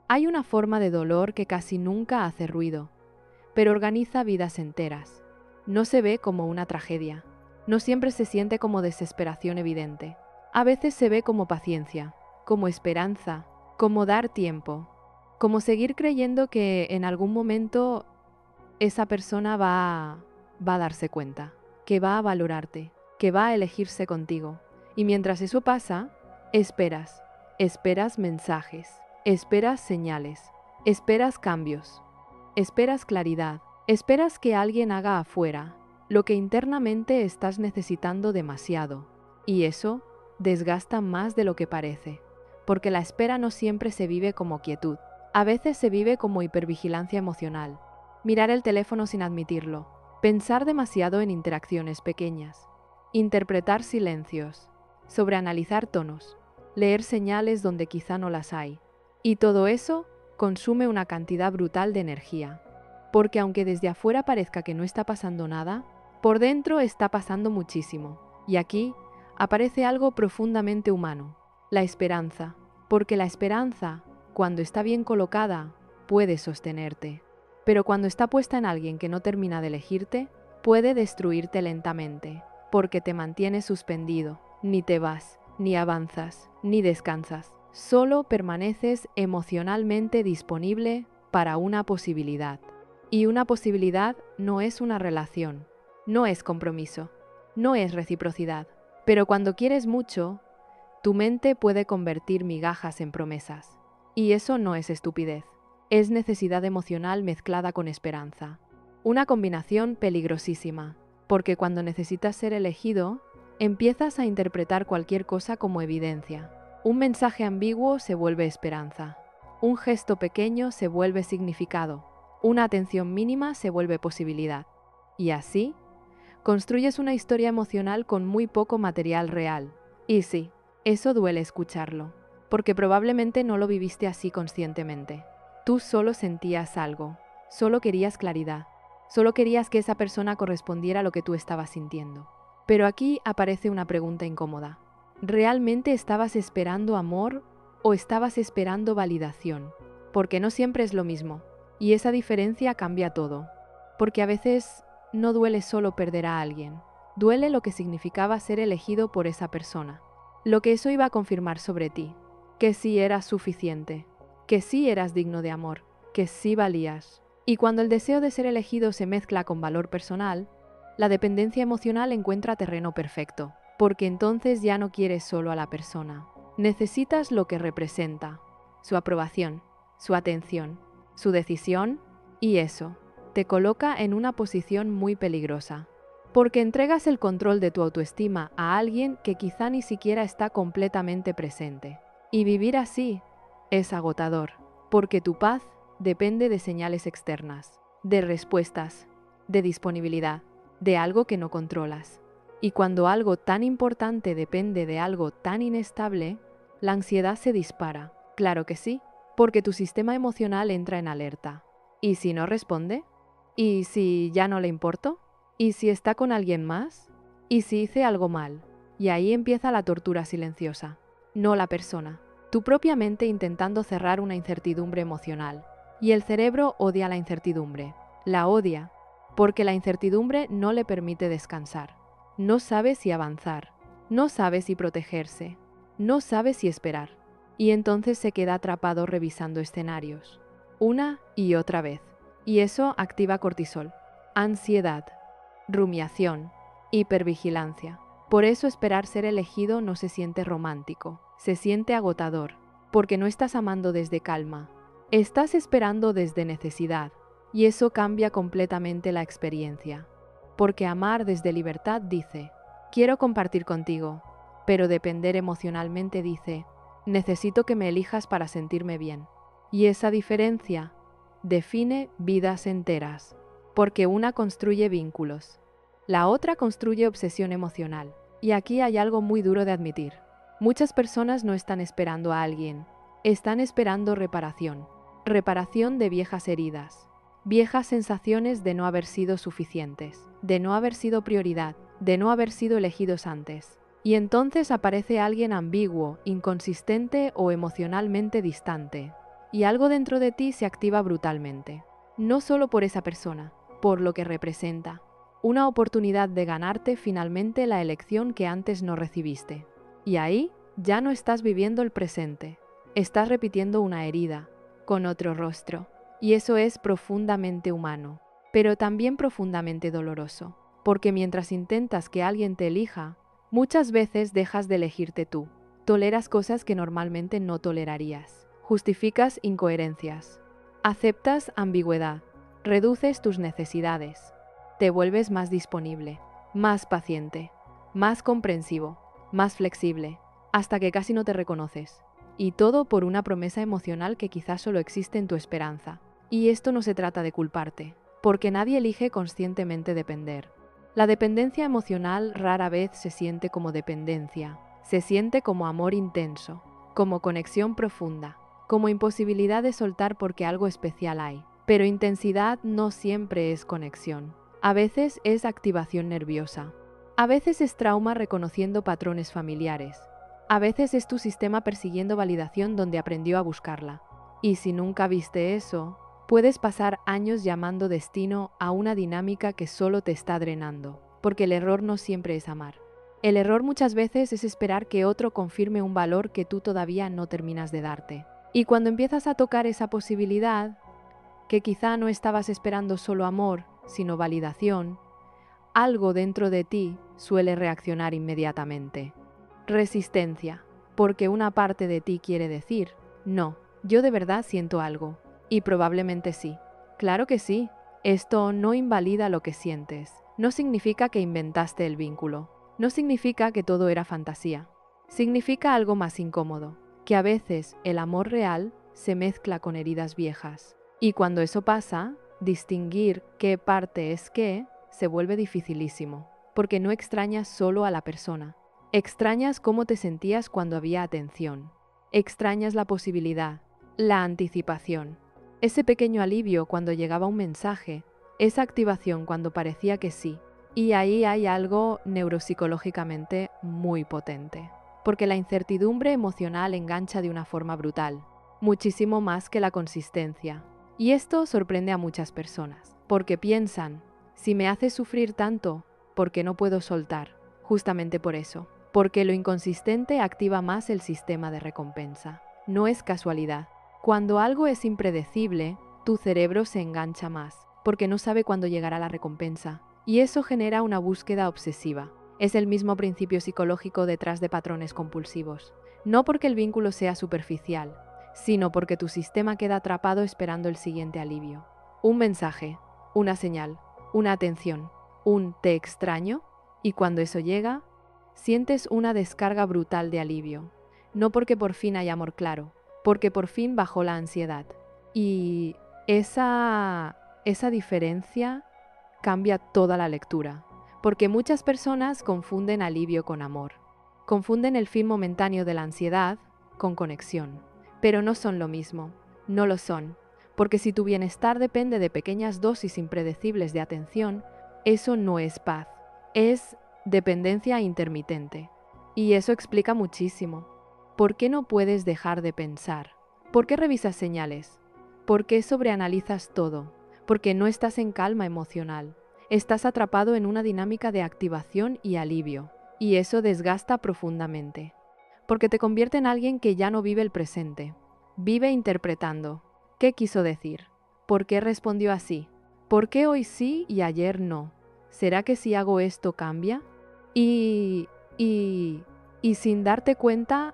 Hay una forma de dolor que casi nunca hace ruido, pero organiza vidas enteras. No se ve como una tragedia. No siempre se siente como desesperación evidente. A veces se ve como paciencia, como esperanza, como dar tiempo, como seguir creyendo que en algún momento esa persona va a darse cuenta, que va a valorarte, que va a elegirse contigo. Y mientras eso pasa, esperas mensajes, esperas señales, esperas cambios, esperas claridad, esperas que alguien haga afuera lo que internamente estás necesitando demasiado. Y eso desgasta más de lo que parece, porque la espera no siempre se vive como quietud. A veces se vive como hipervigilancia emocional. Mirar el teléfono sin admitirlo, pensar demasiado en interacciones pequeñas, interpretar silencios, sobreanalizar tonos, leer señales donde quizá no las hay. Y todo eso consume una cantidad brutal de energía, porque aunque desde afuera parezca que no está pasando nada, por dentro está pasando muchísimo. Y aquí aparece algo profundamente humano, la esperanza, porque la esperanza, cuando está bien colocada, puede sostenerte. Pero cuando está puesta en alguien que no termina de elegirte, puede destruirte lentamente, porque te mantienes suspendido, ni te vas, ni avanzas, ni descansas. Solo permaneces emocionalmente disponible para una posibilidad. Y una posibilidad no es una relación, no es compromiso, no es reciprocidad. Pero cuando quieres mucho, tu mente puede convertir migajas en promesas. Y eso no es estupidez, es necesidad emocional mezclada con esperanza. Una combinación peligrosísima, porque cuando necesitas ser elegido, empiezas a interpretar cualquier cosa como evidencia. Un mensaje ambiguo se vuelve esperanza. Un gesto pequeño se vuelve significado. Una atención mínima se vuelve posibilidad. Y así, construyes una historia emocional con muy poco material real. Y sí, eso duele escucharlo, porque probablemente no lo viviste así conscientemente. Tú solo sentías algo, solo querías claridad, solo querías que esa persona correspondiera a lo que tú estabas sintiendo. Pero aquí aparece una pregunta incómoda. ¿Realmente estabas esperando amor o estabas esperando validación? Porque no siempre es lo mismo, y esa diferencia cambia todo. Porque a veces no duele solo perder a alguien, duele lo que significaba ser elegido por esa persona. Lo que eso iba a confirmar sobre ti, que sí eras suficiente, que sí eras digno de amor, que sí valías. Y cuando el deseo de ser elegido se mezcla con valor personal, la dependencia emocional encuentra terreno perfecto, porque entonces ya no quieres solo a la persona. Necesitas lo que representa, su aprobación, su atención, su decisión, y eso te coloca en una posición muy peligrosa. Porque entregas el control de tu autoestima a alguien que quizá ni siquiera está completamente presente. Y vivir así es agotador, porque tu paz depende de señales externas, de respuestas, de disponibilidad, de algo que no controlas. Y cuando algo tan importante depende de algo tan inestable, la ansiedad se dispara. Claro que sí, porque tu sistema emocional entra en alerta. ¿Y si no responde? ¿Y si ya no le importo? ¿Y si está con alguien más? ¿Y si hice algo mal? Y ahí empieza la tortura silenciosa, no la persona. Tu propia mente intentando cerrar una incertidumbre emocional. Y el cerebro odia la incertidumbre. La odia, porque la incertidumbre no le permite descansar. No sabe si avanzar, no sabe si protegerse, no sabe si esperar. Y entonces se queda atrapado revisando escenarios, una y otra vez. Y eso activa cortisol, ansiedad, rumiación, hipervigilancia. Por eso esperar ser elegido no se siente romántico, se siente agotador, porque no estás amando desde calma, estás esperando desde necesidad, y eso cambia completamente la experiencia. Porque amar desde libertad dice, quiero compartir contigo, pero depender emocionalmente dice, necesito que me elijas para sentirme bien. Y esa diferencia define vidas enteras, porque una construye vínculos, la otra construye obsesión emocional. Y aquí hay algo muy duro de admitir. Muchas personas no están esperando a alguien, están esperando reparación. Reparación de viejas heridas, viejas sensaciones de no haber sido suficientes, de no haber sido prioridad, de no haber sido elegidos antes. Y entonces aparece alguien ambiguo, inconsistente o emocionalmente distante. y algo dentro de ti se activa brutalmente. No solo por esa persona, por lo que representa. Una oportunidad de ganarte finalmente la elección que antes no recibiste. Y ahí ya no estás viviendo el presente. Estás repitiendo una herida, con otro rostro. Y eso es profundamente humano, pero también profundamente doloroso. Porque mientras intentas que alguien te elija, muchas veces dejas de elegirte tú. Toleras cosas que normalmente no tolerarías. Justificas incoherencias. Aceptas ambigüedad. Reduces tus necesidades. Te vuelves más disponible, más paciente, más comprensivo, más flexible, hasta que casi no te reconoces. Y todo por una promesa emocional que quizás solo existe en tu esperanza. Y esto no se trata de culparte, porque nadie elige conscientemente depender. La dependencia emocional rara vez se siente como dependencia, se siente como amor intenso, como conexión profunda, como imposibilidad de soltar porque algo especial hay. Pero intensidad no siempre es conexión. A veces es activación nerviosa. A veces es trauma reconociendo patrones familiares. A veces es tu sistema persiguiendo validación donde aprendió a buscarla. Y si nunca viste eso, puedes pasar años llamando destino a una dinámica que solo te está drenando, porque el error no siempre es amar. El error muchas veces es esperar que otro confirme un valor que tú todavía no terminas de darte. Y cuando empiezas a tocar esa posibilidad, que quizá no estabas esperando solo amor, sino validación, algo dentro de ti suele reaccionar inmediatamente. Resistencia, porque una parte de ti quiere decir, no, yo de verdad siento algo. Y probablemente sí. Claro que sí. Esto no invalida lo que sientes. No significa que inventaste el vínculo. No significa que todo era fantasía. Significa algo más incómodo, que a veces el amor real se mezcla con heridas viejas. Y cuando eso pasa, distinguir qué parte es qué se vuelve dificilísimo, porque no extrañas solo a la persona. Extrañas cómo te sentías cuando había atención. Extrañas la posibilidad, la anticipación. Ese pequeño alivio cuando llegaba un mensaje, esa activación cuando parecía que sí. Y ahí hay algo neuropsicológicamente muy potente, porque la incertidumbre emocional engancha de una forma brutal, muchísimo más que la consistencia. Y esto sorprende a muchas personas, porque piensan, si me hace sufrir tanto, ¿por qué no puedo soltar? Justamente por eso, porque lo inconsistente activa más el sistema de recompensa. No es casualidad. Cuando algo es impredecible, tu cerebro se engancha más, porque no sabe cuándo llegará la recompensa. Y eso genera una búsqueda obsesiva. Es el mismo principio psicológico detrás de patrones compulsivos. No porque el vínculo sea superficial, sino porque tu sistema queda atrapado esperando el siguiente alivio. Un mensaje, una señal, una atención, un te extraño, y cuando eso llega, sientes una descarga brutal de alivio. No porque por fin hay amor claro, porque por fin bajó la ansiedad. Y esa diferencia cambia toda la lectura, porque muchas personas confunden alivio con amor. Confunden el fin momentáneo de la ansiedad con conexión. Pero no son lo mismo, no lo son, porque si tu bienestar depende de pequeñas dosis impredecibles de atención, eso no es paz, es dependencia intermitente. Y eso explica muchísimo. ¿Por qué no puedes dejar de pensar? ¿Por qué revisas señales? ¿Por qué sobreanalizas todo? Porque no estás en calma emocional. Estás atrapado en una dinámica de activación y alivio, y eso desgasta profundamente. Porque te convierte en alguien que ya no vive el presente. Vive interpretando. ¿Qué quiso decir? ¿Por qué respondió así? ¿Por qué hoy sí y ayer no? ¿Será que si hago esto cambia? Y sin darte cuenta,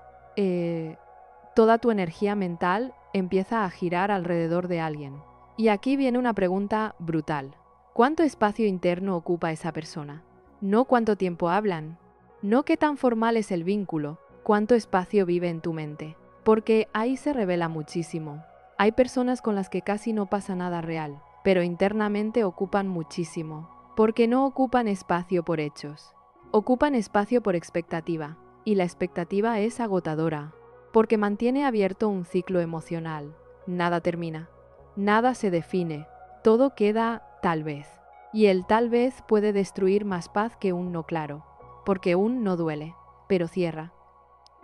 toda tu energía mental empieza a girar alrededor de alguien. Y aquí viene una pregunta brutal. ¿Cuánto espacio interno ocupa esa persona? No cuánto tiempo hablan, no qué tan formal es el vínculo, cuánto espacio vive en tu mente. Porque ahí se revela muchísimo. Hay personas con las que casi no pasa nada real, pero internamente ocupan muchísimo, porque no ocupan espacio por hechos. Ocupan espacio por expectativa, y la expectativa es agotadora, porque mantiene abierto un ciclo emocional. Nada termina, nada se define, todo queda tal vez. Y el tal vez puede destruir más paz que un no claro, porque un no duele, pero cierra.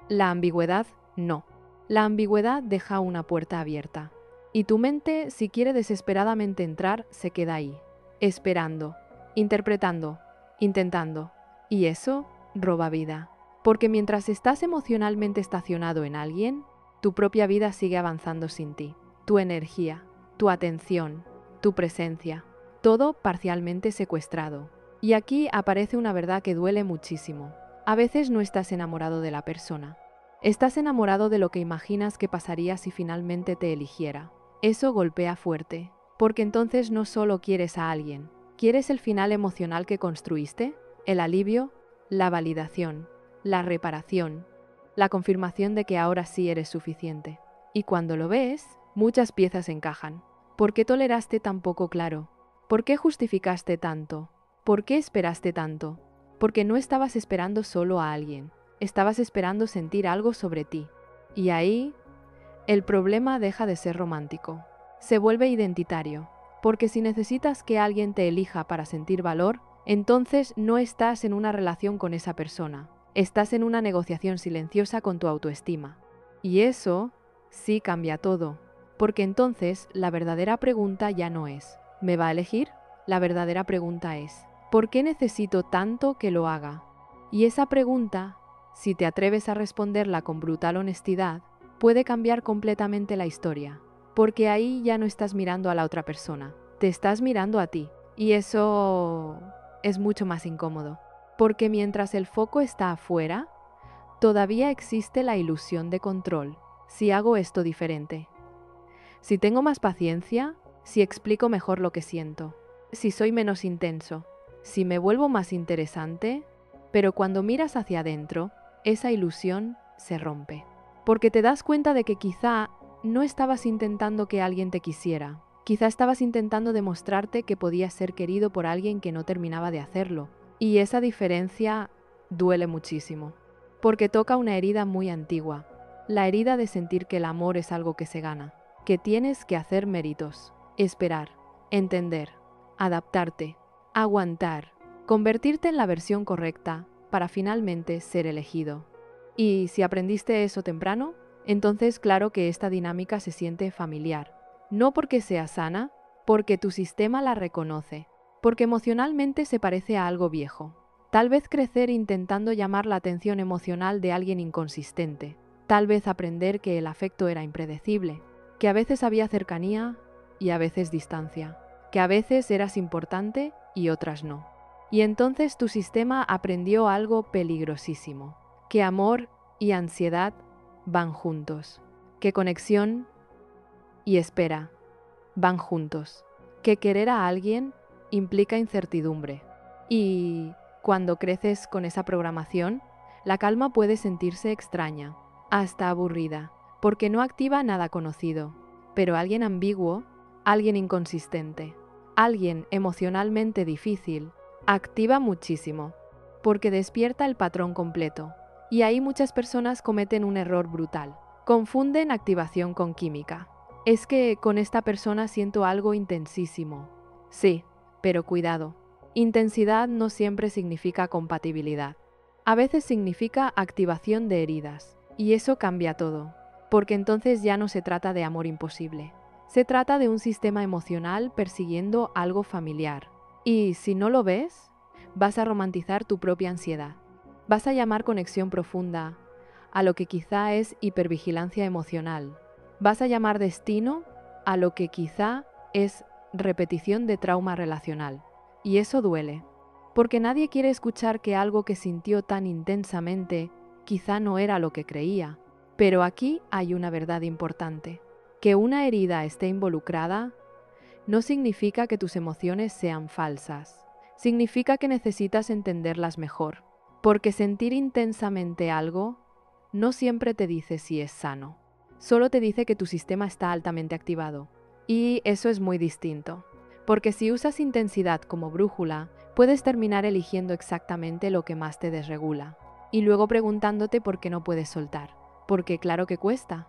La ambigüedad no. La ambigüedad deja una puerta abierta. Y tu mente, si quiere desesperadamente entrar, se queda ahí, esperando, interpretando, intentando. Y eso roba vida. Porque mientras estás emocionalmente estacionado en alguien, tu propia vida sigue avanzando sin ti. Tu energía, tu atención, tu presencia, todo parcialmente secuestrado. Y aquí aparece una verdad que duele muchísimo. A veces no estás enamorado de la persona. Estás enamorado de lo que imaginas que pasaría si finalmente te eligiera. Eso golpea fuerte, porque entonces no solo quieres a alguien, quieres el final emocional que construiste, el alivio, la validación, la reparación, la confirmación de que ahora sí eres suficiente. Y cuando lo ves, muchas piezas encajan. ¿Por qué toleraste tan poco claro? ¿Por qué justificaste tanto? ¿Por qué esperaste tanto? Porque no estabas esperando solo a alguien, estabas esperando sentir algo sobre ti. Y ahí, el problema deja de ser romántico. Se vuelve identitario, porque si necesitas que alguien te elija para sentir valor, entonces no estás en una relación con esa persona, estás en una negociación silenciosa con tu autoestima. Y eso sí cambia todo, porque entonces la verdadera pregunta ya no es, ¿me va a elegir? La verdadera pregunta es, ¿por qué necesito tanto que lo haga? Y esa pregunta, si te atreves a responderla con brutal honestidad, puede cambiar completamente la historia, porque ahí ya no estás mirando a la otra persona, te estás mirando a ti, y eso es mucho más incómodo, porque mientras el foco está afuera, todavía existe la ilusión de control. Si hago esto diferente, si tengo más paciencia, si explico mejor lo que siento, si soy menos intenso, si me vuelvo más interesante, pero cuando miras hacia adentro, esa ilusión se rompe. Porque te das cuenta de que quizá no estabas intentando que alguien te quisiera, quizá estabas intentando demostrarte que podías ser querido por alguien que no terminaba de hacerlo. Y esa diferencia duele muchísimo, porque toca una herida muy antigua, la herida de sentir que el amor es algo que se gana, que tienes que hacer méritos, esperar, entender, adaptarte, aguantar, convertirte en la versión correcta para finalmente ser elegido. Y si aprendiste eso temprano, entonces claro que esta dinámica se siente familiar. No porque sea sana, porque tu sistema la reconoce, porque emocionalmente se parece a algo viejo. Tal vez crecer intentando llamar la atención emocional de alguien inconsistente. Tal vez aprender que el afecto era impredecible, que a veces había cercanía y a veces distancia, que a veces eras importante y otras no. Y entonces tu sistema aprendió algo peligrosísimo, que amor y ansiedad van juntos, que conexión y espera van juntos, que querer a alguien implica incertidumbre. Y cuando creces con esa programación, la calma puede sentirse extraña, hasta aburrida, porque no activa nada conocido. Pero alguien ambiguo, alguien inconsistente, alguien emocionalmente difícil, activa muchísimo, porque despierta el patrón completo. Y ahí muchas personas cometen un error brutal. Confunden activación con química. Es que con esta persona siento algo intensísimo. Sí, pero cuidado. Intensidad no siempre significa compatibilidad. A veces significa activación de heridas. Y eso cambia todo. Porque entonces ya no se trata de amor imposible. Se trata de un sistema emocional persiguiendo algo familiar. Y si no lo ves, vas a romantizar tu propia ansiedad. Vas a llamar conexión profunda a lo que quizá es hipervigilancia emocional. Vas a llamar destino a lo que quizá es repetición de trauma relacional. Y eso duele, porque nadie quiere escuchar que algo que sintió tan intensamente quizá no era lo que creía. Pero aquí hay una verdad importante. Que una herida esté involucrada no significa que tus emociones sean falsas. Significa que necesitas entenderlas mejor. Porque sentir intensamente algo no siempre te dice si es sano. Solo te dice que tu sistema está altamente activado. Y eso es muy distinto. Porque si usas intensidad como brújula, puedes terminar eligiendo exactamente lo que más te desregula. Y luego preguntándote por qué no puedes soltar. Porque claro que cuesta.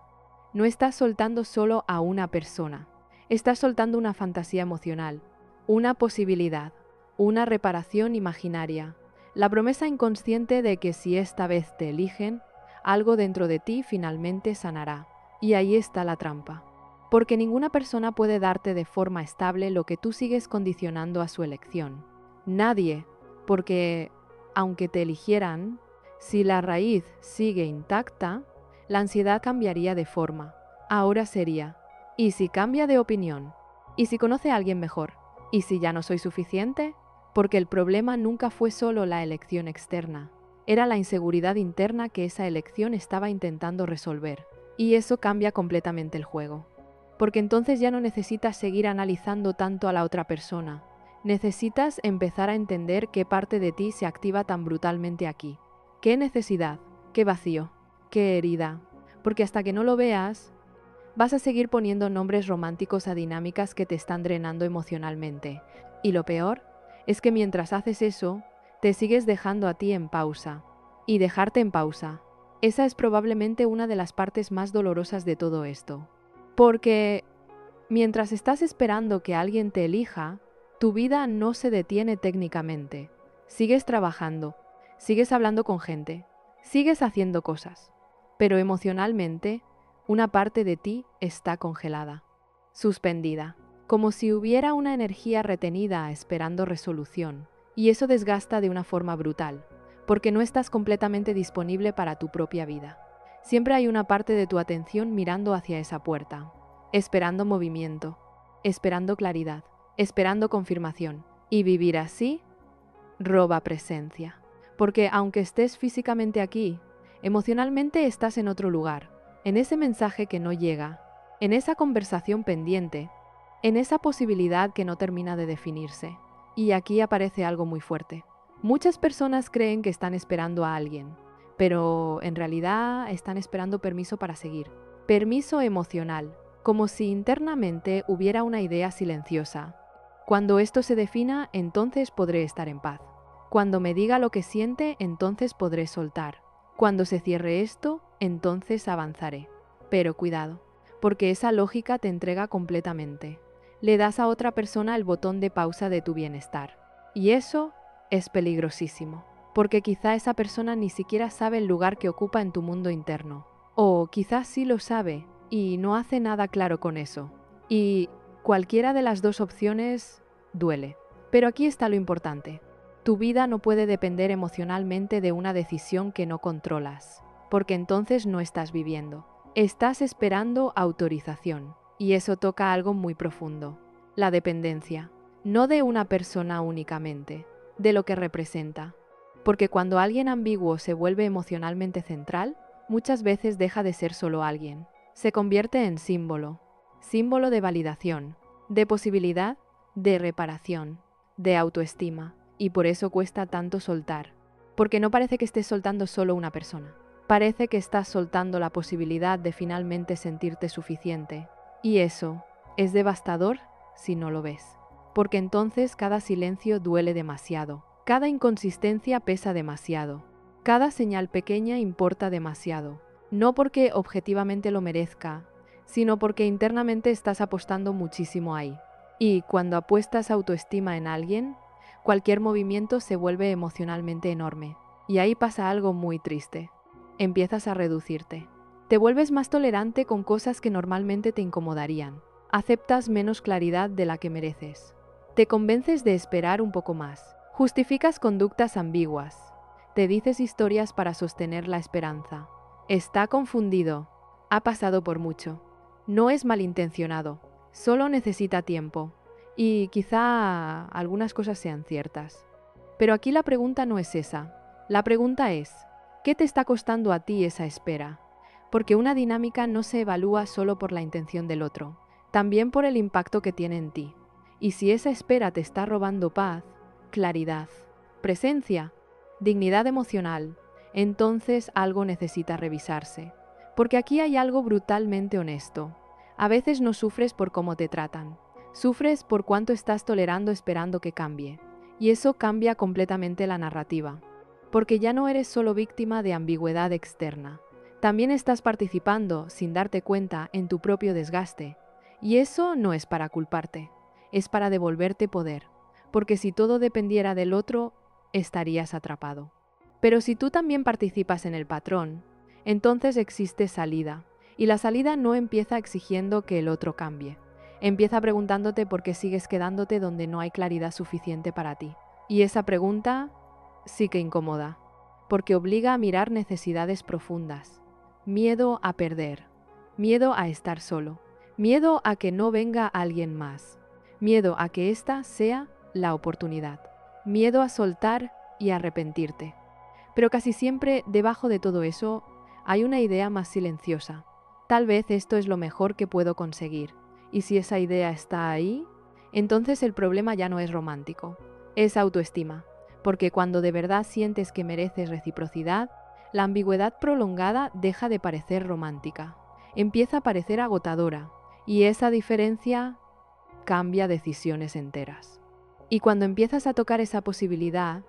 No estás soltando solo a una persona. Estás soltando una fantasía emocional, una posibilidad, una reparación imaginaria, la promesa inconsciente de que si esta vez te eligen, algo dentro de ti finalmente sanará. Y ahí está la trampa. Porque ninguna persona puede darte de forma estable lo que tú sigues condicionando a su elección. Nadie, porque aunque te eligieran, si la raíz sigue intacta, la ansiedad cambiaría de forma. Ahora sería, ¿y si cambia de opinión? ¿Y si conoce a alguien mejor? ¿Y si ya no soy suficiente? Porque el problema nunca fue solo la elección externa. Era la inseguridad interna que esa elección estaba intentando resolver. Y eso cambia completamente el juego. Porque entonces ya no necesitas seguir analizando tanto a la otra persona. Necesitas empezar a entender qué parte de ti se activa tan brutalmente aquí. ¿Qué necesidad? ¿Qué vacío? ¿Qué herida? Porque hasta que no lo veas, vas a seguir poniendo nombres románticos a dinámicas que te están drenando emocionalmente. Y lo peor es que mientras haces eso, te sigues dejando a ti en pausa. Y dejarte en pausa, esa es probablemente una de las partes más dolorosas de todo esto. Porque mientras estás esperando que alguien te elija, tu vida no se detiene técnicamente. Sigues trabajando, sigues hablando con gente, sigues haciendo cosas. Pero emocionalmente, una parte de ti está congelada, suspendida, como si hubiera una energía retenida esperando resolución. Y eso desgasta de una forma brutal, porque no estás completamente disponible para tu propia vida. Siempre hay una parte de tu atención mirando hacia esa puerta, esperando movimiento, esperando claridad, esperando confirmación. Y vivir así roba presencia. Porque aunque estés físicamente aquí, emocionalmente estás en otro lugar, en ese mensaje que no llega, en esa conversación pendiente, en esa posibilidad que no termina de definirse. Y aquí aparece algo muy fuerte. Muchas personas creen que están esperando a alguien, pero en realidad están esperando permiso para seguir. Permiso emocional, como si internamente hubiera una idea silenciosa. Cuando esto se defina, entonces podré estar en paz. Cuando me diga lo que siente, entonces podré soltar. Cuando se cierre esto, entonces avanzaré. Pero cuidado, porque esa lógica te entrega completamente. Le das a otra persona el botón de pausa de tu bienestar. Y eso es peligrosísimo, porque quizá esa persona ni siquiera sabe el lugar que ocupa en tu mundo interno. O quizás sí lo sabe y no hace nada claro con eso. Y cualquiera de las dos opciones duele. Pero aquí está lo importante. Tu vida no puede depender emocionalmente de una decisión que no controlas, porque entonces no estás viviendo. Estás esperando autorización, y eso toca algo muy profundo, la dependencia, no de una persona únicamente, de lo que representa. Porque cuando alguien ambiguo se vuelve emocionalmente central, muchas veces deja de ser solo alguien. Se convierte en símbolo, símbolo de validación, de posibilidad, de reparación, de autoestima. Y por eso cuesta tanto soltar, porque no parece que estés soltando solo una persona. Parece que estás soltando la posibilidad de finalmente sentirte suficiente. Y eso es devastador si no lo ves, porque entonces cada silencio duele demasiado, cada inconsistencia pesa demasiado, cada señal pequeña importa demasiado, no porque objetivamente lo merezca, sino porque internamente estás apostando muchísimo ahí. Y cuando apuestas autoestima en alguien, cualquier movimiento se vuelve emocionalmente enorme. Y ahí pasa algo muy triste. Empiezas a reducirte. Te vuelves más tolerante con cosas que normalmente te incomodarían. Aceptas menos claridad de la que mereces. Te convences de esperar un poco más. Justificas conductas ambiguas. Te dices historias para sostener la esperanza. Está confundido. Ha pasado por mucho. No es malintencionado. Solo necesita tiempo. Y quizá algunas cosas sean ciertas. Pero aquí la pregunta no es esa. La pregunta es, ¿qué te está costando a ti esa espera? Porque una dinámica no se evalúa solo por la intención del otro, también por el impacto que tiene en ti. Y si esa espera te está robando paz, claridad, presencia, dignidad emocional, entonces algo necesita revisarse. Porque aquí hay algo brutalmente honesto. A veces no sufres por cómo te tratan. Sufres por cuánto estás tolerando esperando que cambie. Y eso cambia completamente la narrativa. Porque ya no eres solo víctima de ambigüedad externa. También estás participando, sin darte cuenta, en tu propio desgaste. Y eso no es para culparte, es para devolverte poder. Porque si todo dependiera del otro, estarías atrapado. Pero si tú también participas en el patrón, entonces existe salida. Y la salida no empieza exigiendo que el otro cambie. Empieza preguntándote por qué sigues quedándote donde no hay claridad suficiente para ti. Y esa pregunta sí que incomoda, porque obliga a mirar necesidades profundas. Miedo a perder, miedo a estar solo, miedo a que no venga alguien más, miedo a que esta sea la oportunidad, miedo a soltar y arrepentirte. Pero casi siempre debajo de todo eso hay una idea más silenciosa. Tal vez esto es lo mejor que puedo conseguir. Y si esa idea está ahí, entonces el problema ya no es romántico, es autoestima. Porque cuando de verdad sientes que mereces reciprocidad, la ambigüedad prolongada deja de parecer romántica. Empieza a parecer agotadora. Y esa diferencia cambia decisiones enteras. Y cuando empiezas a tocar esa posibilidad,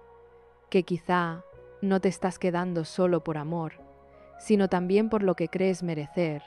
que quizá no te estás quedando solo por amor, sino también por lo que crees merecer,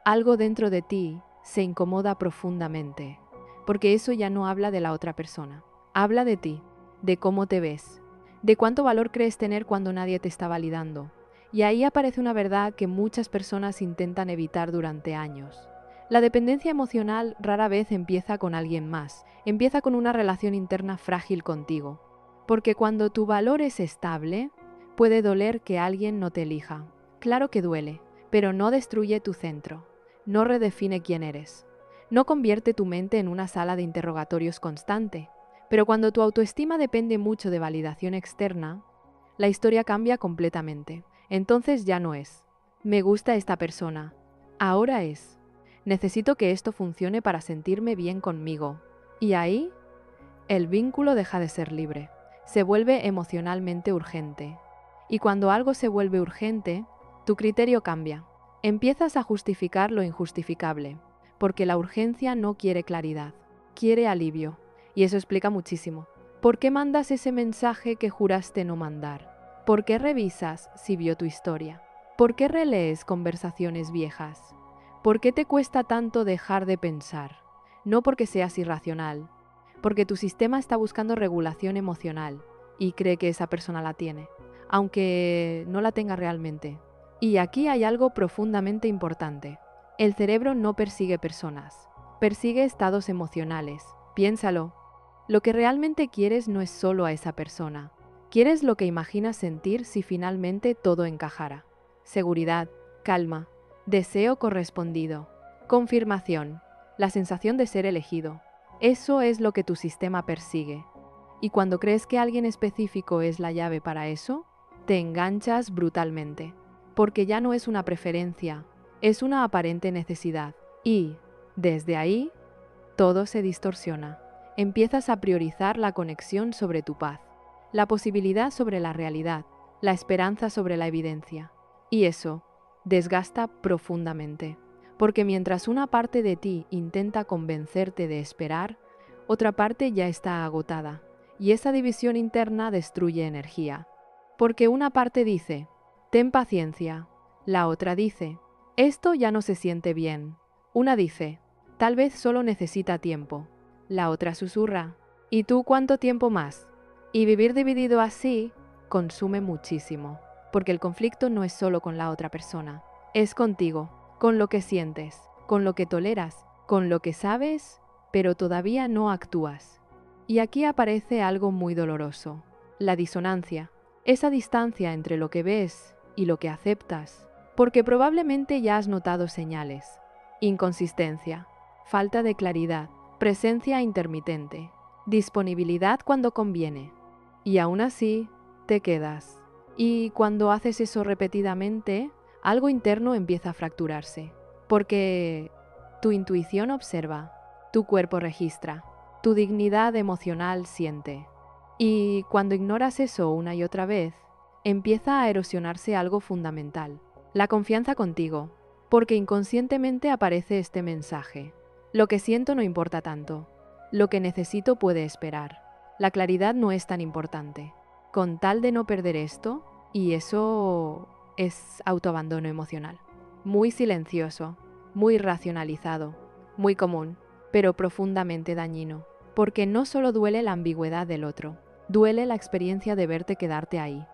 algo dentro de ti se incomoda profundamente, porque eso ya no habla de la otra persona, habla de ti, de cómo te ves, de cuánto valor crees tener cuando nadie te está validando. Y ahí aparece una verdad que muchas personas intentan evitar durante años. La dependencia emocional rara vez empieza con alguien más, empieza con una relación interna frágil contigo. Porque cuando tu valor es estable, puede doler que alguien no te elija. Claro que duele, pero no destruye tu centro, no redefine quién eres, no convierte tu mente en una sala de interrogatorios constante. Pero cuando tu autoestima depende mucho de validación externa, la historia cambia completamente. Entonces ya no es, me gusta esta persona, ahora es, necesito que esto funcione para sentirme bien conmigo. Y ahí, el vínculo deja de ser libre, se vuelve emocionalmente urgente. Y cuando algo se vuelve urgente, tu criterio cambia. Empiezas a justificar lo injustificable, porque la urgencia no quiere claridad, quiere alivio. Y eso explica muchísimo. ¿Por qué mandas ese mensaje que juraste no mandar? ¿Por qué revisas si vio tu historia? ¿Por qué relees conversaciones viejas? ¿Por qué te cuesta tanto dejar de pensar? No porque seas irracional, porque tu sistema está buscando regulación emocional y cree que esa persona la tiene, aunque no la tenga realmente. Y aquí hay algo profundamente importante. El cerebro no persigue personas, persigue estados emocionales. Piénsalo. Lo que realmente quieres no es solo a esa persona. Quieres lo que imaginas sentir si finalmente todo encajara. Seguridad, calma, deseo correspondido, confirmación, la sensación de ser elegido. Eso es lo que tu sistema persigue. Y cuando crees que alguien específico es la llave para eso, te enganchas brutalmente. Porque ya no es una preferencia, es una aparente necesidad. Y, desde ahí, todo se distorsiona. Empiezas a priorizar la conexión sobre tu paz, la posibilidad sobre la realidad, la esperanza sobre la evidencia. Y eso desgasta profundamente, porque mientras una parte de ti intenta convencerte de esperar, otra parte ya está agotada, y esa división interna destruye energía. Porque una parte dice, ten paciencia, la otra dice, esto ya no se siente bien. Una dice, tal vez solo necesita tiempo. La otra susurra, ¿y tú cuánto tiempo más? Y vivir dividido así consume muchísimo, porque el conflicto no es solo con la otra persona, es contigo, con lo que sientes, con lo que toleras, con lo que sabes, pero todavía no actúas. Y aquí aparece algo muy doloroso, la disonancia, esa distancia entre lo que ves y lo que aceptas, porque probablemente ya has notado señales, inconsistencia, falta de claridad, presencia intermitente, disponibilidad cuando conviene. Y aún así, te quedas. Y cuando haces eso repetidamente, algo interno empieza a fracturarse. Porque tu intuición observa, tu cuerpo registra, tu dignidad emocional siente. Y cuando ignoras eso una y otra vez, empieza a erosionarse algo fundamental, la confianza contigo, porque inconscientemente aparece este mensaje. Lo que siento no importa tanto. Lo que necesito puede esperar. La claridad no es tan importante. Con tal de no perder esto, y eso es autoabandono emocional. Muy silencioso, muy racionalizado, muy común, pero profundamente dañino. Porque no solo duele la ambigüedad del otro, duele la experiencia de verte quedarte ahí.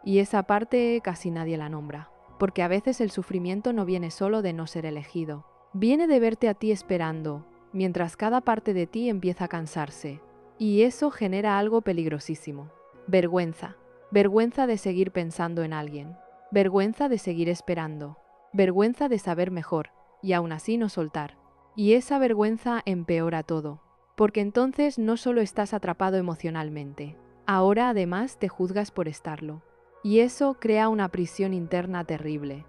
Y esa parte casi nadie la nombra. porque a veces el sufrimiento no viene solo de no ser elegido. Viene de verte a ti esperando, mientras cada parte de ti empieza a cansarse. Y eso genera algo peligrosísimo. Vergüenza. Vergüenza de seguir pensando en alguien. Vergüenza de seguir esperando. Vergüenza de saber mejor, y aún así no soltar. Y esa vergüenza empeora todo, porque entonces no solo estás atrapado emocionalmente, ahora además te juzgas por estarlo. Y eso crea una prisión interna terrible.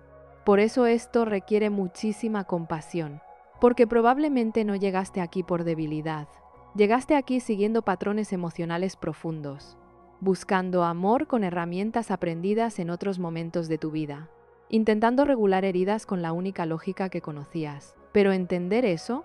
Por eso esto requiere muchísima compasión, porque probablemente no llegaste aquí por debilidad. Llegaste aquí siguiendo patrones emocionales profundos, buscando amor con herramientas aprendidas en otros momentos de tu vida, intentando regular heridas con la única lógica que conocías. Pero entender eso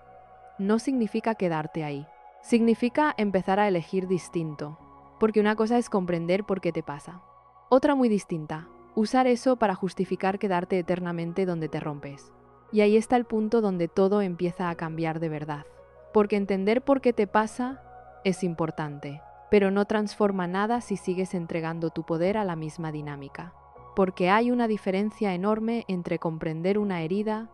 no significa quedarte ahí. Significa empezar a elegir distinto, porque una cosa es comprender por qué te pasa. Otra muy distinta, usar eso para justificar quedarte eternamente donde te rompes. Y ahí está el punto donde todo empieza a cambiar de verdad. Porque entender por qué te pasa es importante, pero no transforma nada si sigues entregando tu poder a la misma dinámica. Porque hay una diferencia enorme entre comprender una herida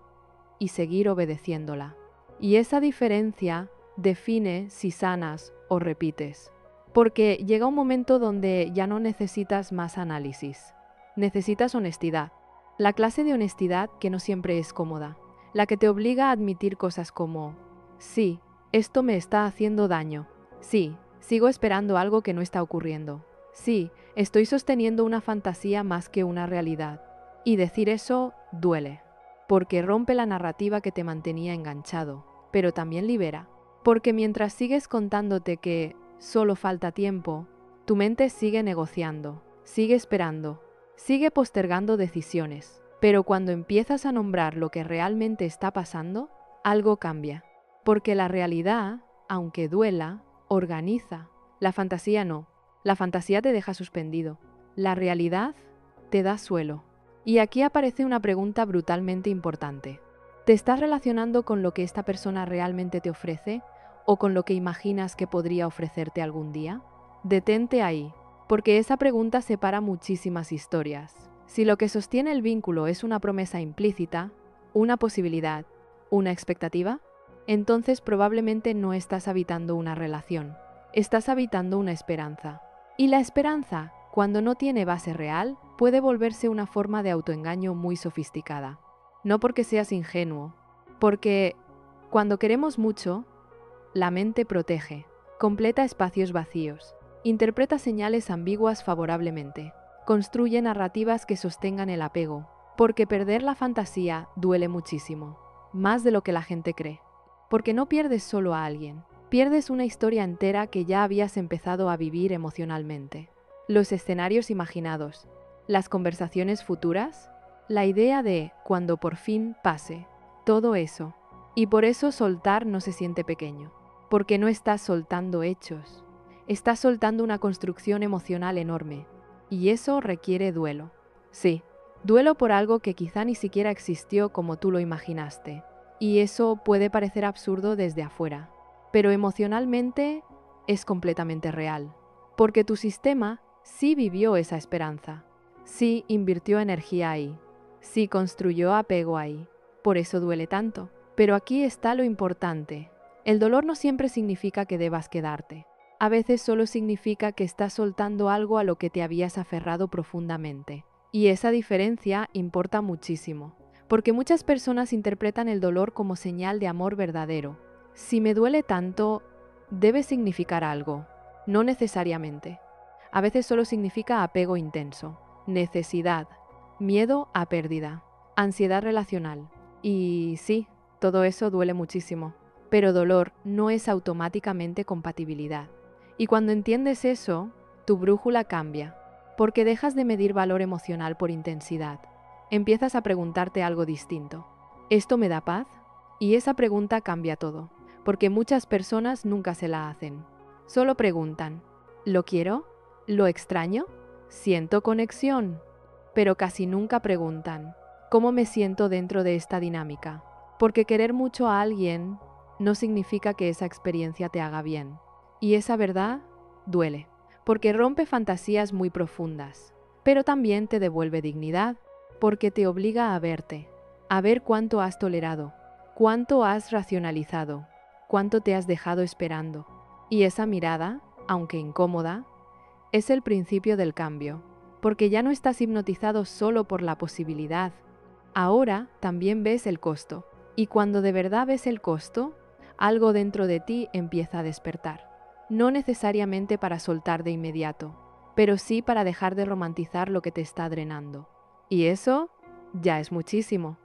y seguir obedeciéndola. Y esa diferencia define si sanas o repites. Porque llega un momento donde ya no necesitas más análisis. Necesitas honestidad. La clase de honestidad que no siempre es cómoda. La que te obliga a admitir cosas como: sí, esto me está haciendo daño. Sí, sigo esperando algo que no está ocurriendo. Sí, estoy sosteniendo una fantasía más que una realidad. Y decir eso duele, porque rompe la narrativa que te mantenía enganchado, pero también libera. Porque mientras sigues contándote que solo falta tiempo, tu mente sigue negociando, sigue esperando, sigue postergando decisiones. Pero cuando empiezas a nombrar lo que realmente está pasando, algo cambia. Porque la realidad, aunque duela, organiza. La fantasía no. La fantasía te deja suspendido. La realidad te da suelo. Y aquí aparece una pregunta brutalmente importante. ¿Te estás relacionando con lo que esta persona realmente te ofrece o con lo que imaginas que podría ofrecerte algún día? Detente ahí, porque esa pregunta separa muchísimas historias. Si lo que sostiene el vínculo es una promesa implícita, una posibilidad, una expectativa, entonces probablemente no estás habitando una relación, estás habitando una esperanza. Y la esperanza, cuando no tiene base real, puede volverse una forma de autoengaño muy sofisticada. No porque seas ingenuo, porque cuando queremos mucho, la mente protege, completa espacios vacíos, interpreta señales ambiguas favorablemente, construye narrativas que sostengan el apego, porque perder la fantasía duele muchísimo, más de lo que la gente cree. Porque no pierdes solo a alguien, pierdes una historia entera que ya habías empezado a vivir emocionalmente. Los escenarios imaginados, las conversaciones futuras, la idea de cuando por fin pase, todo eso. Y por eso soltar no se siente pequeño, porque no estás soltando hechos, estás soltando una construcción emocional enorme, y eso requiere duelo. Sí, duelo por algo que quizá ni siquiera existió como tú lo imaginaste, y eso puede parecer absurdo desde afuera, pero emocionalmente es completamente real, porque tu sistema sí vivió esa esperanza, sí invirtió energía ahí, sí construyó apego ahí, por eso duele tanto. Pero aquí está lo importante. El dolor no siempre significa que debas quedarte. A veces solo significa que estás soltando algo a lo que te habías aferrado profundamente. Y esa diferencia importa muchísimo, porque muchas personas interpretan el dolor como señal de amor verdadero. Si me duele tanto, debe significar algo. No necesariamente. A veces solo significa apego intenso, necesidad, miedo a pérdida, ansiedad relacional. Y sí, todo eso duele muchísimo, pero dolor no es automáticamente compatibilidad. Y cuando entiendes eso, tu brújula cambia, porque dejas de medir valor emocional por intensidad. Empiezas a preguntarte algo distinto. ¿Esto me da paz? Y esa pregunta cambia todo, porque muchas personas nunca se la hacen. Solo preguntan, ¿lo quiero? ¿Lo extraño? ¿Siento conexión? Pero casi nunca preguntan, ¿cómo me siento dentro de esta dinámica? Porque querer mucho a alguien no significa que esa experiencia te haga bien. Y esa verdad duele, porque rompe fantasías muy profundas, pero también te devuelve dignidad, porque te obliga a verte, a ver cuánto has tolerado, cuánto has racionalizado, cuánto te has dejado esperando. Y esa mirada, aunque incómoda, es el principio del cambio, porque ya no estás hipnotizado solo por la posibilidad. Ahora también ves el costo. Y cuando de verdad ves el costo, algo dentro de ti empieza a despertar. No necesariamente para soltar de inmediato, pero sí para dejar de romantizar lo que te está drenando. Y eso ya es muchísimo.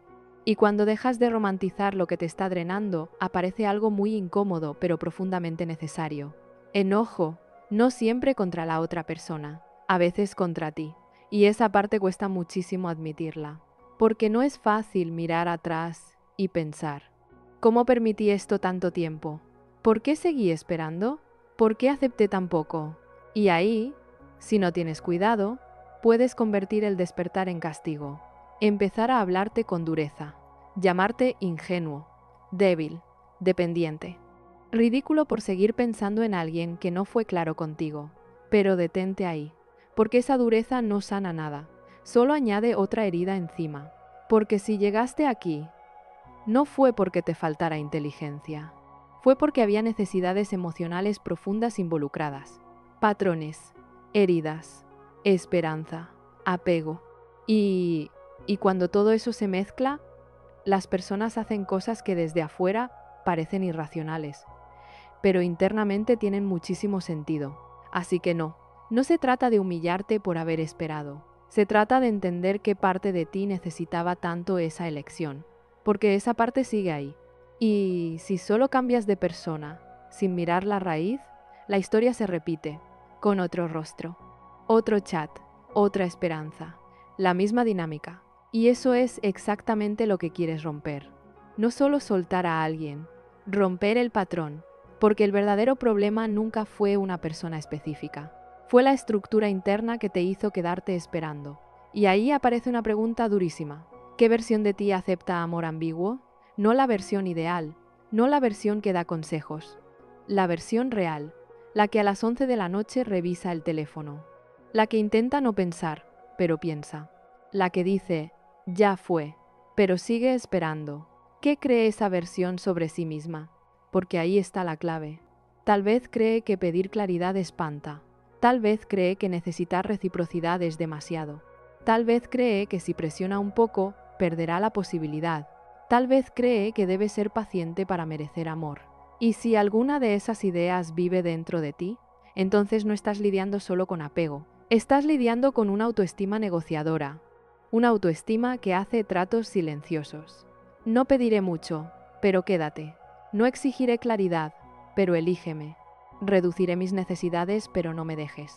Y cuando dejas de romantizar lo que te está drenando, aparece algo muy incómodo pero profundamente necesario. Enojo, no siempre contra la otra persona, a veces contra ti. Y esa parte cuesta muchísimo admitirla, porque no es fácil mirar atrás y pensar, ¿cómo permití esto tanto tiempo? ¿Por qué seguí esperando? ¿Por qué acepté tan poco? Y ahí, si no tienes cuidado, puedes convertir el despertar en castigo, empezar a hablarte con dureza, llamarte ingenuo, débil, dependiente. Ridículo por seguir pensando en alguien que no fue claro contigo. Pero detente ahí, porque esa dureza no sana nada, solo añade otra herida encima. Porque si llegaste aquí, no fue porque te faltara inteligencia, fue porque había necesidades emocionales profundas involucradas, patrones, heridas, esperanza, apego. Y cuando todo eso se mezcla, las personas hacen cosas que desde afuera parecen irracionales, pero internamente tienen muchísimo sentido. Así que no se trata de humillarte por haber esperado. Se trata de entender qué parte de ti necesitaba tanto esa elección, porque esa parte sigue ahí. Y si solo cambias de persona, sin mirar la raíz, la historia se repite, con otro rostro, otro chat, otra esperanza, la misma dinámica. Y eso es exactamente lo que quieres romper. No solo soltar a alguien, romper el patrón, porque el verdadero problema nunca fue una persona específica. Fue la estructura interna que te hizo quedarte esperando. Y ahí aparece una pregunta durísima. ¿Qué versión de ti acepta amor ambiguo? No la versión ideal, no la versión que da consejos. La versión real, la que a las 11 de la noche revisa el teléfono. La que intenta no pensar, pero piensa. La que dice, ya fue, pero sigue esperando. ¿Qué cree esa versión sobre sí misma? Porque ahí está la clave. Tal vez cree que pedir claridad espanta. Tal vez cree que necesitar reciprocidad es demasiado. Tal vez cree que si presiona un poco, perderá la posibilidad. Tal vez cree que debe ser paciente para merecer amor. Y si alguna de esas ideas vive dentro de ti, entonces no estás lidiando solo con apego. Estás lidiando con una autoestima negociadora. Una autoestima que hace tratos silenciosos. No pediré mucho, pero quédate. No exigiré claridad, pero elígeme. Reduciré mis necesidades, pero no me dejes.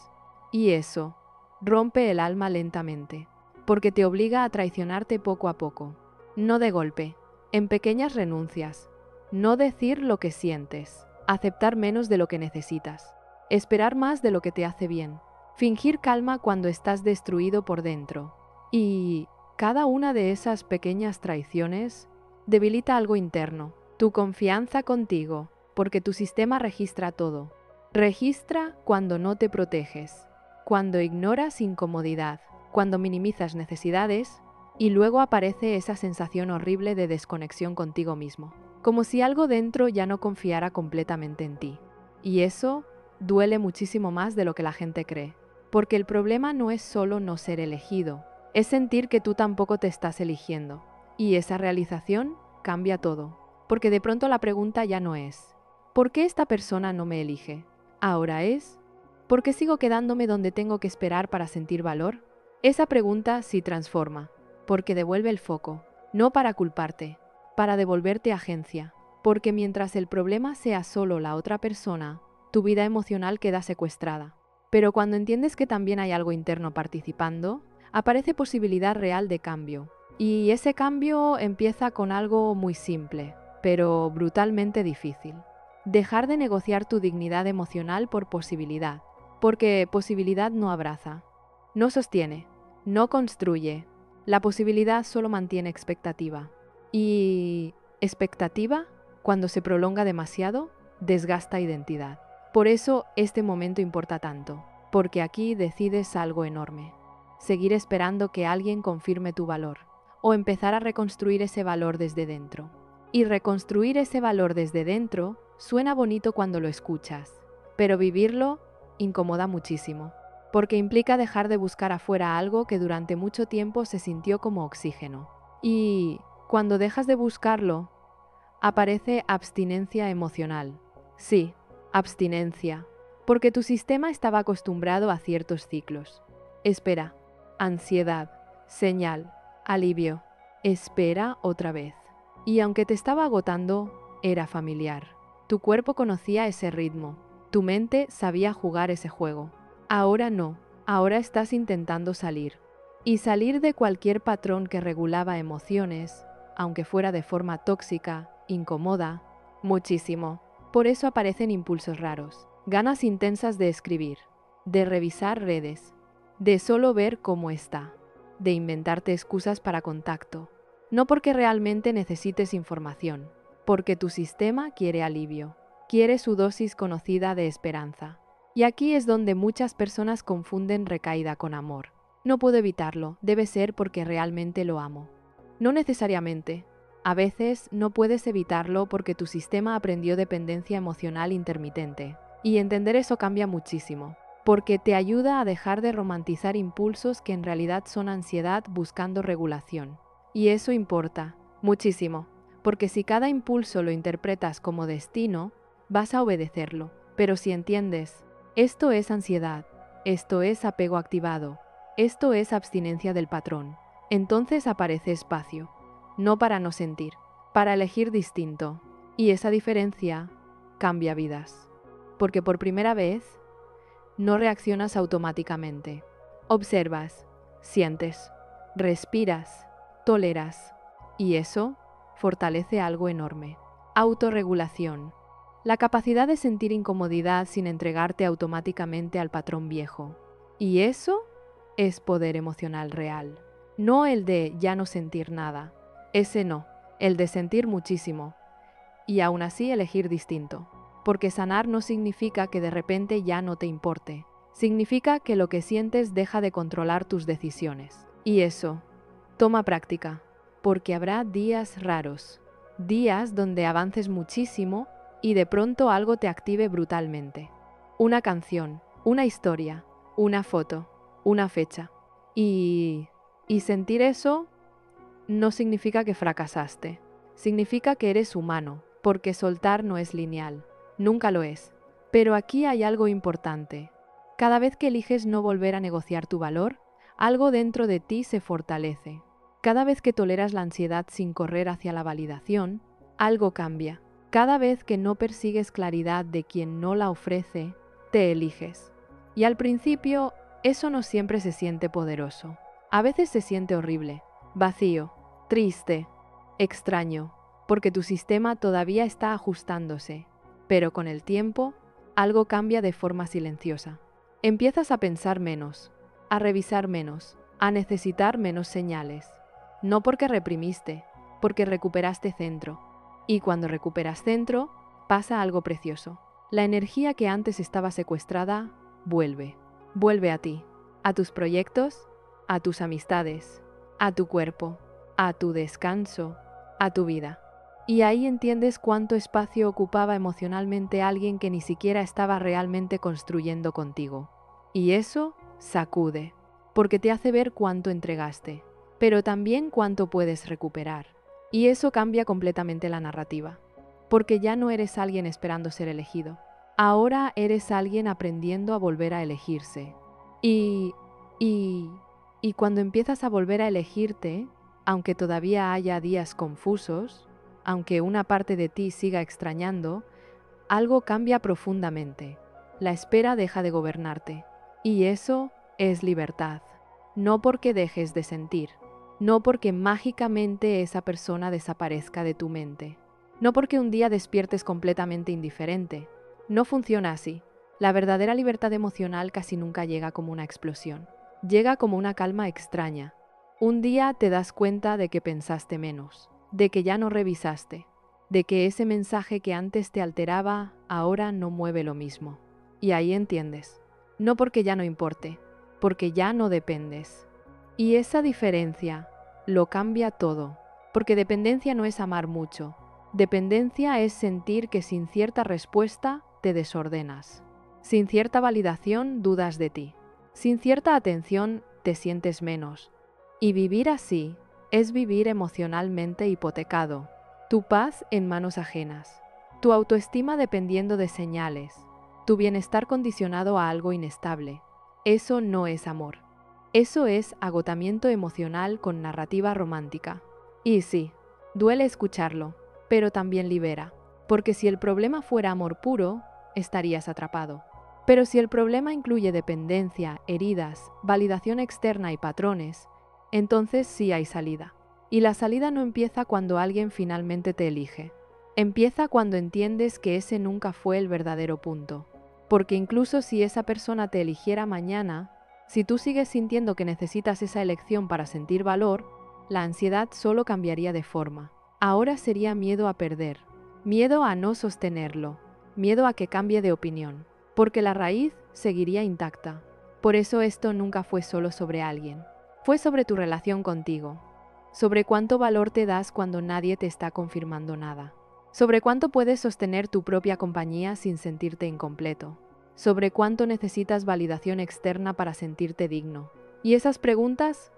Y eso rompe el alma lentamente, porque te obliga a traicionarte poco a poco. No de golpe, en pequeñas renuncias. No decir lo que sientes, aceptar menos de lo que necesitas, esperar más de lo que te hace bien, fingir calma cuando estás destruido por dentro. Y cada una de esas pequeñas traiciones debilita algo interno, tu confianza contigo, porque tu sistema registra todo. Registra cuando no te proteges, cuando ignoras incomodidad, cuando minimizas necesidades y luego aparece esa sensación horrible de desconexión contigo mismo, como si algo dentro ya no confiara completamente en ti. Y eso duele muchísimo más de lo que la gente cree, porque el problema no es solo no ser elegido, es sentir que tú tampoco te estás eligiendo. Y esa realización cambia todo, porque de pronto la pregunta ya no es ¿por qué esta persona no me elige? Ahora es ¿por qué sigo quedándome donde tengo que esperar para sentir valor? Esa pregunta sí transforma, porque devuelve el foco, no para culparte, para devolverte agencia, porque mientras el problema sea solo la otra persona, tu vida emocional queda secuestrada. Pero cuando entiendes que también hay algo interno participando, aparece posibilidad real de cambio. Y ese cambio empieza con algo muy simple, pero brutalmente difícil. Dejar de negociar tu dignidad emocional por posibilidad, porque posibilidad no abraza, no sostiene, no construye. La posibilidad solo mantiene expectativa. Y expectativa, cuando se prolonga demasiado, desgasta identidad. Por eso este momento importa tanto, porque aquí decides algo enorme. seguir esperando que alguien confirme tu valor, o empezar a reconstruir ese valor desde dentro. Y reconstruir ese valor desde dentro suena bonito cuando lo escuchas, pero vivirlo incomoda muchísimo, porque implica dejar de buscar afuera algo que durante mucho tiempo se sintió como oxígeno. Y cuando dejas de buscarlo, aparece abstinencia emocional. Sí, abstinencia, porque tu sistema estaba acostumbrado a ciertos ciclos. Espera, ansiedad, señal, alivio, espera otra vez. Y aunque te estaba agotando, era familiar. Tu cuerpo conocía ese ritmo, tu mente sabía jugar ese juego. Ahora no, ahora estás intentando salir. Y salir de cualquier patrón que regulaba emociones, aunque fuera de forma tóxica, incomoda, muchísimo. Por eso aparecen impulsos raros, ganas intensas de escribir, de revisar redes, de solo ver cómo está, de inventarte excusas para contacto. No porque realmente necesites información, porque tu sistema quiere alivio, quiere su dosis conocida de esperanza. Y aquí es donde muchas personas confunden recaída con amor. No puedo evitarlo, debe ser porque realmente lo amo. No necesariamente. A veces no puedes evitarlo porque tu sistema aprendió dependencia emocional intermitente. Y entender eso cambia muchísimo, porque te ayuda a dejar de romantizar impulsos que en realidad son ansiedad buscando regulación. Y eso importa muchísimo, porque si cada impulso lo interpretas como destino, vas a obedecerlo. Pero si entiendes, esto es ansiedad, esto es apego activado, esto es abstinencia del patrón, entonces aparece espacio, no para no sentir, para elegir distinto. Y esa diferencia cambia vidas, porque por primera vez no reaccionas automáticamente. Observas, sientes, respiras, toleras, y eso fortalece algo enorme. Autorregulación. La capacidad de sentir incomodidad sin entregarte automáticamente al patrón viejo. Y eso es poder emocional real. No el de ya no sentir nada. Ese no. El de sentir muchísimo. Y aún así elegir distinto. Porque sanar no significa que de repente ya no te importe. Significa que lo que sientes deja de controlar tus decisiones. Y eso, toma práctica. Porque habrá días raros. Días donde avances muchísimo y de pronto algo te active brutalmente. Una canción, una historia, una foto, una fecha. Y sentir eso no significa que fracasaste. Significa que eres humano, porque soltar no es lineal. Nunca lo es. Pero aquí hay algo importante. Cada vez que eliges no volver a negociar tu valor, algo dentro de ti se fortalece. Cada vez que toleras la ansiedad sin correr hacia la validación, algo cambia. Cada vez que no persigues claridad de quien no la ofrece, te eliges. Y al principio, eso no siempre se siente poderoso. A veces se siente horrible, vacío, triste, extraño, porque tu sistema todavía está ajustándose. Pero con el tiempo, algo cambia de forma silenciosa. Empiezas a pensar menos, a revisar menos, a necesitar menos señales. No porque reprimiste, porque recuperaste centro. Y cuando recuperas centro, pasa algo precioso. La energía que antes estaba secuestrada, vuelve. Vuelve a ti, a tus proyectos, a tus amistades, a tu cuerpo, a tu descanso, a tu vida. Y ahí entiendes cuánto espacio ocupaba emocionalmente alguien que ni siquiera estaba realmente construyendo contigo. Y eso sacude, porque te hace ver cuánto entregaste, pero también cuánto puedes recuperar. Y eso cambia completamente la narrativa, porque ya no eres alguien esperando ser elegido. Ahora eres alguien aprendiendo a volver a elegirse. Y cuando empiezas a volver a elegirte, aunque todavía haya días confusos, aunque una parte de ti siga extrañando, algo cambia profundamente. La espera deja de gobernarte. Y eso es libertad. No porque dejes de sentir. No porque mágicamente esa persona desaparezca de tu mente. No porque un día despiertes completamente indiferente. No funciona así. La verdadera libertad emocional casi nunca llega como una explosión. Llega como una calma extraña. Un día te das cuenta de que pensaste menos, de que ya no revisaste, de que ese mensaje que antes te alteraba ahora no mueve lo mismo. Y ahí entiendes. No porque ya no importe, porque ya no dependes. Y esa diferencia lo cambia todo, porque dependencia no es amar mucho. Dependencia es sentir que sin cierta respuesta te desordenas. Sin cierta validación dudas de ti. Sin cierta atención te sientes menos. Y vivir así es vivir emocionalmente hipotecado. Tu paz en manos ajenas. Tu autoestima dependiendo de señales. Tu bienestar condicionado a algo inestable. Eso no es amor. Eso es agotamiento emocional con narrativa romántica. Y sí, duele escucharlo, pero también libera. Porque si el problema fuera amor puro, estarías atrapado. Pero si el problema incluye dependencia, heridas, validación externa y patrones, entonces sí hay salida. Y la salida no empieza cuando alguien finalmente te elige. Empieza cuando entiendes que ese nunca fue el verdadero punto. Porque incluso si esa persona te eligiera mañana, si tú sigues sintiendo que necesitas esa elección para sentir valor, la ansiedad solo cambiaría de forma. Ahora sería miedo a perder, miedo a no sostenerlo, miedo a que cambie de opinión, porque la raíz seguiría intacta. Por eso esto nunca fue solo sobre alguien, fue sobre tu relación contigo, sobre cuánto valor te das cuando nadie te está confirmando nada, sobre cuánto puedes sostener tu propia compañía sin sentirte incompleto, sobre cuánto necesitas validación externa para sentirte digno. Y esas preguntas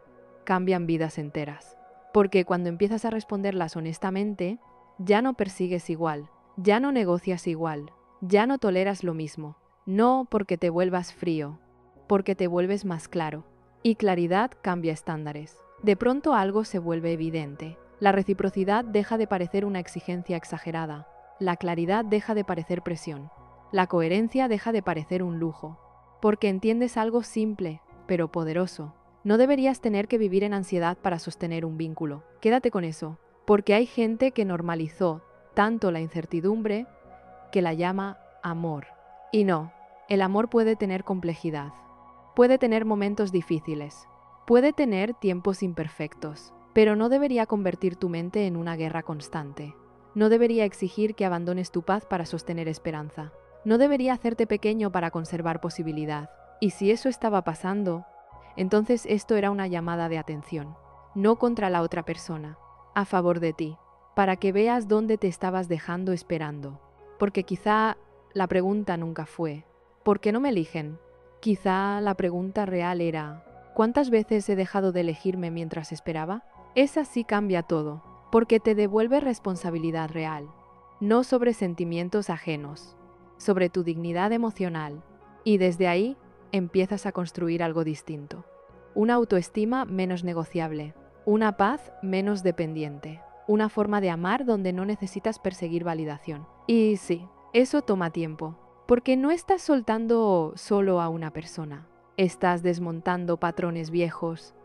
cambian vidas enteras, porque cuando empiezas a responderlas honestamente, ya no persigues igual, ya no negocias igual, ya no toleras lo mismo. No porque te vuelvas frío, porque te vuelves más claro. Y claridad cambia estándares. De pronto algo se vuelve evidente. La reciprocidad deja de parecer una exigencia exagerada. La claridad deja de parecer presión. La coherencia deja de parecer un lujo. Porque entiendes algo simple, pero poderoso. No deberías tener que vivir en ansiedad para sostener un vínculo. Quédate con eso. Porque hay gente que normalizó tanto la incertidumbre que la llama amor. Y no, el amor puede tener complejidad. Puede tener momentos difíciles. Puede tener tiempos imperfectos. Pero no debería convertir tu mente en una guerra constante. No debería exigir que abandones tu paz para sostener esperanza. No debería hacerte pequeño para conservar posibilidad. Y si eso estaba pasando, entonces esto era una llamada de atención. No contra la otra persona, a favor de ti. Para que veas dónde te estabas dejando esperando. Porque quizá la pregunta nunca fue, ¿por qué no me eligen? Quizá la pregunta real era, ¿cuántas veces he dejado de elegirme mientras esperaba? Esa sí cambia todo, porque te devuelve responsabilidad real, no sobre sentimientos ajenos, sobre tu dignidad emocional, y desde ahí empiezas a construir algo distinto. Una autoestima menos negociable, una paz menos dependiente, una forma de amar donde no necesitas perseguir validación. Y sí, eso toma tiempo, porque no estás soltando solo a una persona. Estás desmontando patrones viejos,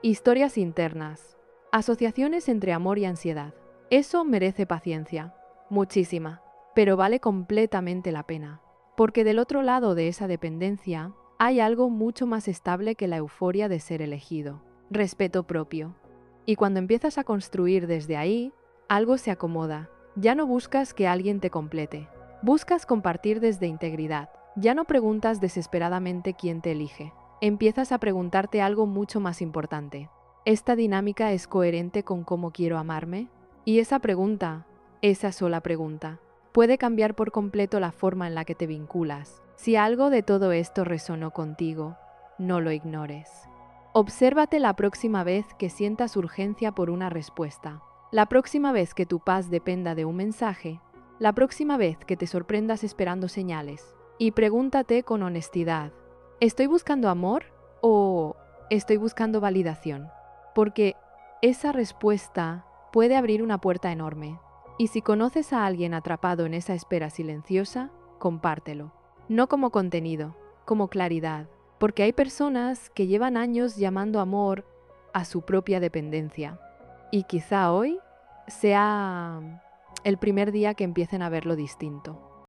historias internas, asociaciones entre amor y ansiedad. Eso merece paciencia, muchísima, pero vale completamente la pena, porque del otro lado de esa dependencia hay algo mucho más estable que la euforia de ser elegido, respeto propio. Y cuando empiezas a construir desde ahí, algo se acomoda. Ya no buscas que alguien te complete. Buscas compartir desde integridad. Ya no preguntas desesperadamente quién te elige. Empiezas a preguntarte algo mucho más importante. ¿Esta dinámica es coherente con cómo quiero amarme? Y esa pregunta, esa sola pregunta, puede cambiar por completo la forma en la que te vinculas. Si algo de todo esto resonó contigo, no lo ignores. Obsérvate la próxima vez que sientas urgencia por una respuesta. La próxima vez que tu paz dependa de un mensaje. La próxima vez que te sorprendas esperando señales. Y pregúntate con honestidad, ¿estoy buscando amor o estoy buscando validación? Porque esa respuesta puede abrir una puerta enorme. Y si conoces a alguien atrapado en esa espera silenciosa, compártelo. No como contenido, como claridad. Porque hay personas que llevan años llamando amor a su propia dependencia. Y quizá hoy sea el primer día que empiecen a verlo distinto.